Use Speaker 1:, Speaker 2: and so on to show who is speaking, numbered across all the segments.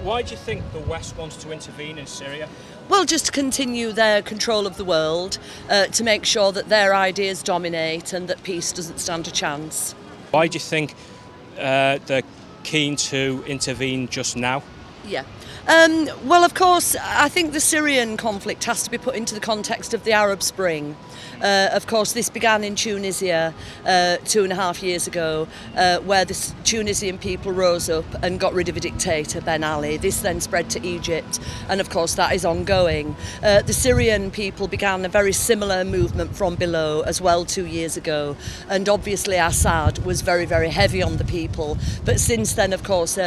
Speaker 1: Why do you think the West wants to intervene in Syria?
Speaker 2: Well, just to continue their control of the world, to make sure that their ideas dominate and that peace doesn't stand a chance.
Speaker 1: Why do you think they're keen to intervene just now?
Speaker 2: Yeah. Well, of course, I think the Syrian conflict has to be put into the context of the Arab Spring. Of course, this began in Tunisia 2.5 years ago, where the Tunisian people rose up and got rid of a dictator, Ben Ali. This then spread to Egypt, and of course that is ongoing. The Syrian people began a very similar movement from below as well 2 years ago, and obviously Assad was very, very heavy on the people. But since then, of course,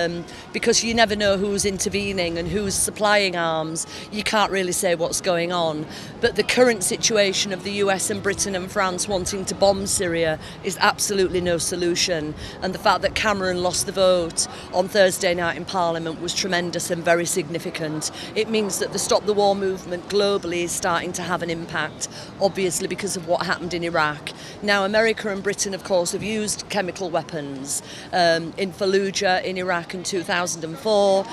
Speaker 2: because you never know who's intervening and who's supplying arms, you can't really say what's going on. But the current situation of the US and Britain and France wanting to bomb Syria is absolutely no solution. And the fact that Cameron lost the vote on Thursday night in Parliament was tremendous and very significant. It means that the Stop the War movement globally is starting to have an impact, obviously because of what happened in Iraq. Now, America and Britain, of course, have used chemical weapons in Fallujah in Iraq in 2004.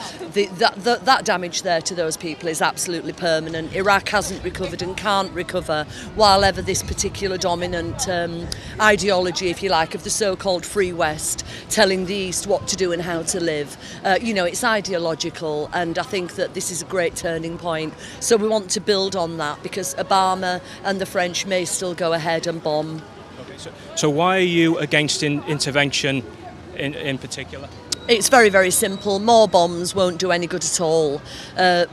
Speaker 2: That damage there to those people is absolutely permanent. Iraq hasn't recovered and can't recover while ever this particular dominant ideology, if you like, of the so-called Free West telling the East what to do and how to live. It's ideological, and I think that this is a great turning point. So we want to build on that because Obama and the French may still go ahead and bomb.
Speaker 1: Okay, so why are you against intervention in particular?
Speaker 2: It's very, very simple. More bombs won't do any good at all.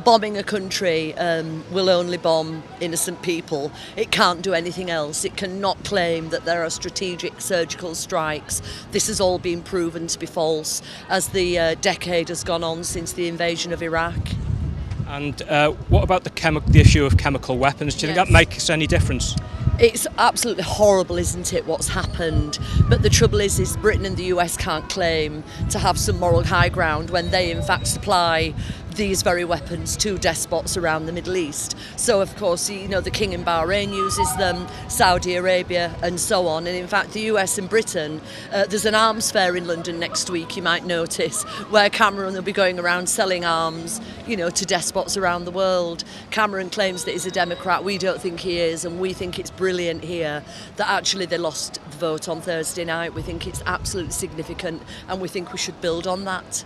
Speaker 2: Bombing a country will only bomb innocent people. It can't do anything else. It cannot claim that there are strategic surgical strikes. This has all been proven to be false as the decade has gone on since the invasion of Iraq.
Speaker 1: And what about the issue of chemical weapons? Do you think that makes any difference?
Speaker 2: It's absolutely horrible, isn't it, what's happened? But the trouble is Britain and the US can't claim to have some moral high ground when they in fact supply these very weapons to despots around the Middle East. So of course, the King in Bahrain uses them, Saudi Arabia and so on. And in fact, the US and Britain, there's an arms fair in London next week, you might notice, where Cameron will be going around selling arms, to despots around the world. Cameron claims that he's a Democrat. We don't think he is, and we think it's brilliant here that actually they lost the vote on Thursday night. We think it's absolutely significant, and we think we should build on that.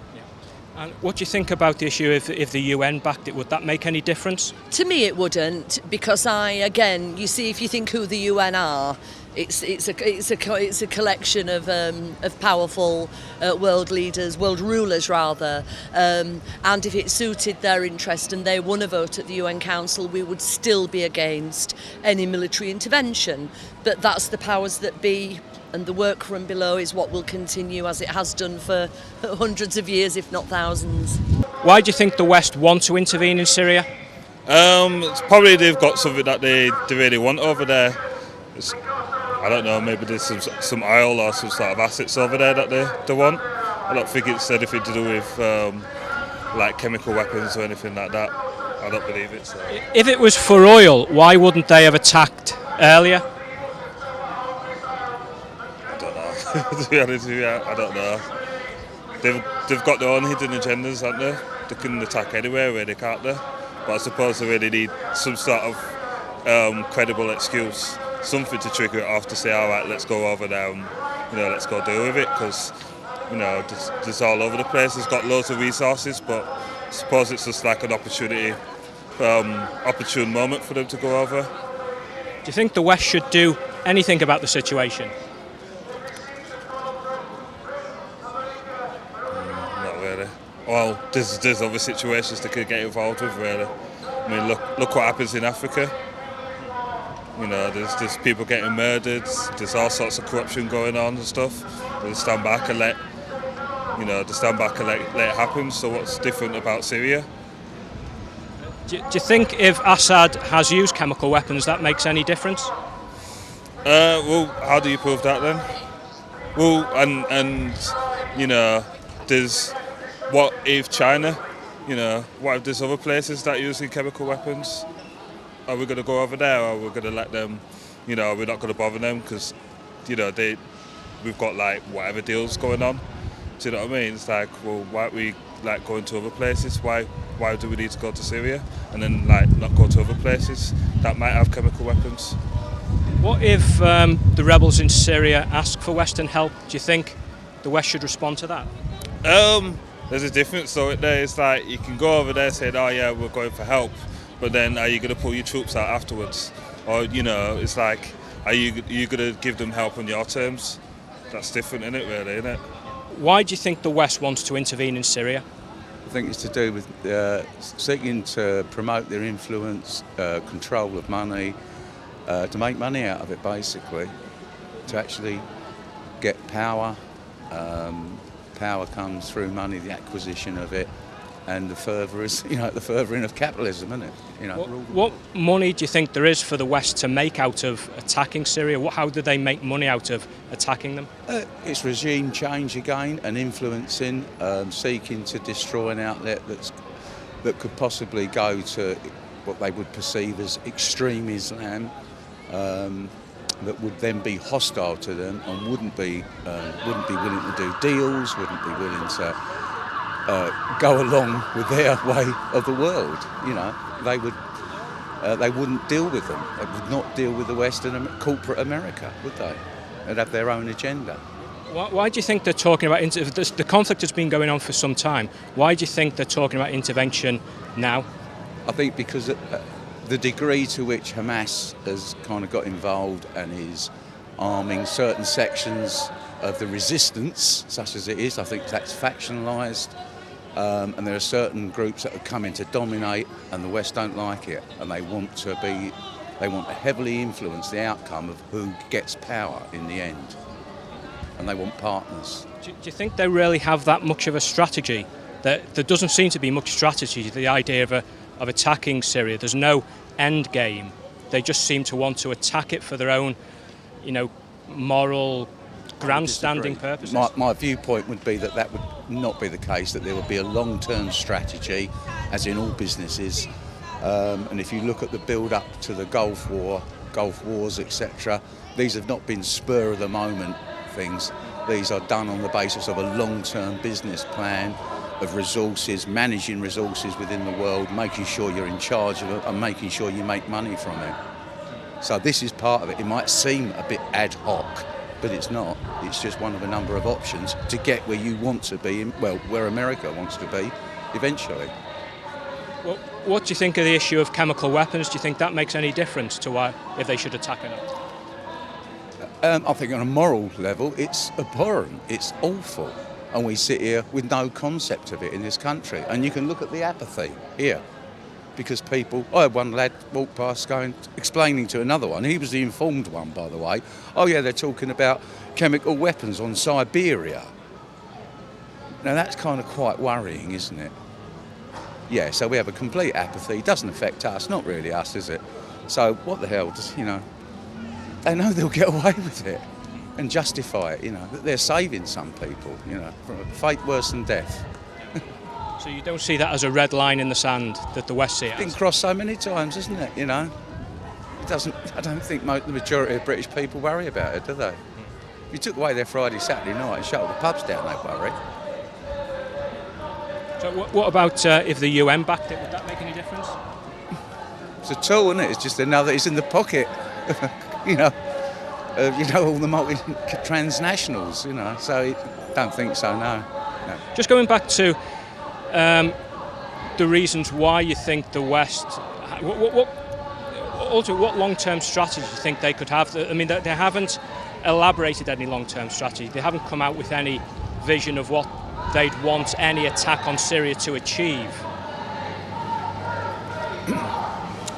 Speaker 1: And what do you think about the issue if the UN backed it? Would that make any difference?
Speaker 2: To me it wouldn't, because you see, if you think who the UN are, it's a collection of powerful world leaders, world rulers rather, and if it suited their interest and they won a vote at the UN Council, we would still be against any military intervention. But that's the powers that be. And the work from below is what will continue as it has done for hundreds of years, if not thousands.
Speaker 1: Why do you think the West want to intervene in Syria?
Speaker 3: It's probably they've got something that they really want over there. I don't know, maybe there's some oil or some sort of assets over there that they want. I don't think it's anything to do with like chemical weapons or anything like that. I don't believe it. So.
Speaker 1: If it was for oil, why wouldn't they have attacked earlier?
Speaker 3: To be honest with you, I don't know. They've got their own hidden agendas, haven't they? They can attack anywhere where they can't. But I suppose they really need some sort of credible excuse, something to trigger it off to say, all right, let's go over there and let's go deal with it, because there's all over the place. It's got loads of resources, but I suppose it's just like an opportunity, opportune moment for them to go over.
Speaker 1: Do you think the West should do anything about the situation?
Speaker 3: Well, there's other situations they could get involved with, really. I mean, look what happens in Africa. There's people getting murdered. There's all sorts of corruption going on and stuff. They stand back and let it happen. So what's different about Syria?
Speaker 1: Do you think if Assad has used chemical weapons, that makes any difference?
Speaker 3: Well, how do you prove that then? Well, and there's. What if China, what if there's other places that are using chemical weapons? Are we going to go over there, or are we going to let them, we're not going to bother them because, we've got like whatever deals going on. Do you know what I mean? It's like, well, why don't we like going to other places? Why do we need to go to Syria and then like not go to other places that might have chemical weapons?
Speaker 1: What if the rebels in Syria ask for Western help? Do you think the West should respond to that?
Speaker 3: There's a difference. So it's like you can go over there saying, "Oh yeah, we're going for help," but then are you going to pull your troops out afterwards? Or it's like, are you going to give them help on your terms? That's different, isn't it? Really, isn't it?
Speaker 1: Why do you think the West wants to intervene in Syria?
Speaker 4: I think it's to do with seeking to promote their influence, control of money, to make money out of it, basically, to actually get power. Power comes through money, the acquisition of it, and the furthering of capitalism, isn't it?
Speaker 1: What money do you think there is for the West to make out of attacking Syria? How do they make money out of attacking them?
Speaker 4: It's regime change again, and influencing, seeking to destroy an outlet that could possibly go to what they would perceive as extreme Islam, that would then be hostile to them and wouldn't be willing to do deals, wouldn't be willing to go along with their way of the world. They wouldn't deal with them. They would not deal with the Western corporate America, would they? They'd have their own agenda.
Speaker 1: Why do you think they're talking about the conflict has been going on for some time? Why do you think they're talking about intervention now?
Speaker 4: I think because the degree to which Hamas has kind of got involved and is arming certain sections of the resistance, such as it is, I think that's factionalised. And there are certain groups that are coming to dominate, and the West don't like it, and they want to heavily influence the outcome of who gets power in the end, and they want partners.
Speaker 1: Do you think they really have that much of a strategy? There doesn't seem to be much strategy to the idea of attacking Syria. There's no end game. They just seem to want to attack it for their own, moral grandstanding purposes.
Speaker 4: My viewpoint would be that would not be the case, that there would be a long-term strategy, as in all businesses. And if you look at the build-up to the Gulf Wars, etc., these have not been spur-of-the-moment things. These are done on the basis of a long-term business plan, of resources, managing resources within the world, making sure you're in charge of it and making sure you make money from it. So this is part of it. It might seem a bit ad hoc, but it's not. It's just one of a number of options to get where you want to be, where America wants to be eventually.
Speaker 1: What do you think of the issue of chemical weapons? Do you think that makes any difference to if they should attack or not?
Speaker 4: I think on a moral level, it's abhorrent. It's awful. And we sit here with no concept of it in this country. And you can look at the apathy here. Because I had one lad walk past explaining to another one, he was the informed one, by the way, oh yeah, they're talking about chemical weapons on Siberia. Now that's kind of quite worrying, isn't it? Yeah, so we have a complete apathy. It doesn't affect us, not really us, is it? So what the hell, they know they'll get away with it and justify it, that they're saving some people, from a fate worse than death.
Speaker 1: So you don't see that as a red line in the sand that the West see it as?
Speaker 4: It's been crossed so many times, isn't it? It doesn't. I don't think the majority of British people worry about it, do they? If you took away their Friday, Saturday night and shut all the pubs down, they'd worry.
Speaker 1: So what about if the UN backed it? Would that make any difference?
Speaker 4: It's a tool, isn't it? It's just another. It's in the pocket. All the transnationals. So I don't think so. No.
Speaker 1: Just going back to the reasons why you think the West. What long-term strategy do you think they could have? I mean, they haven't elaborated any long-term strategy. They haven't come out with any vision of what they'd want any attack on Syria to achieve.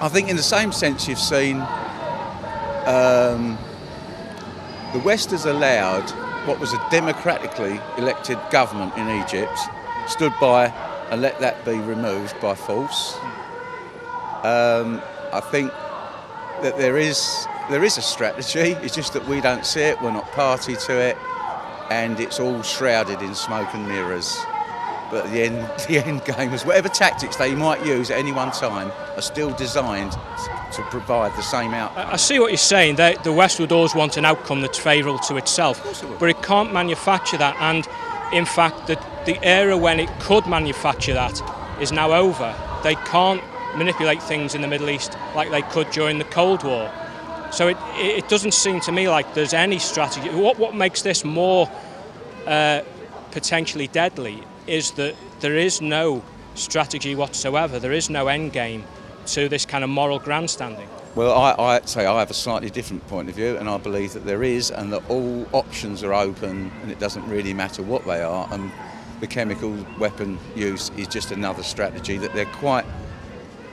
Speaker 4: I think in the same sense you've seen the West has allowed what was a democratically elected government in Egypt, stood by and let that be removed by force. I think that there is a strategy, it's just that we don't see it, we're not party to it, and it's all shrouded in smoke and mirrors. But the end game is whatever tactics they might use at any one time are still designed to provide the same outcome.
Speaker 1: I see what you're saying. The West would always want an outcome that's favourable to itself, but it can't manufacture that. And in fact, the era when it could manufacture that is now over. They can't manipulate things in the Middle East like they could during the Cold War. So it doesn't seem to me like there's any strategy. What makes this more potentially deadly is that there is no strategy whatsoever. There is no end game to this kind of moral grandstanding.
Speaker 4: Well, I say I have a slightly different point of view, and I believe that there is, and that all options are open, and it doesn't really matter what they are, and the chemical weapon use is just another strategy that they're quite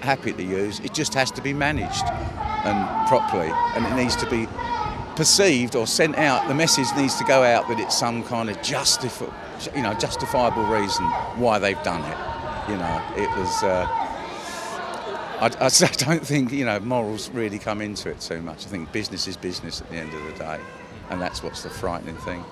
Speaker 4: happy to use. It just has to be managed and properly, and it needs to be perceived or sent out. The message needs to go out that it's some kind of justifiable reason why they've done it. It was. I don't think morals really come into it too much. I think business is business at the end of the day, and that's what's the frightening thing.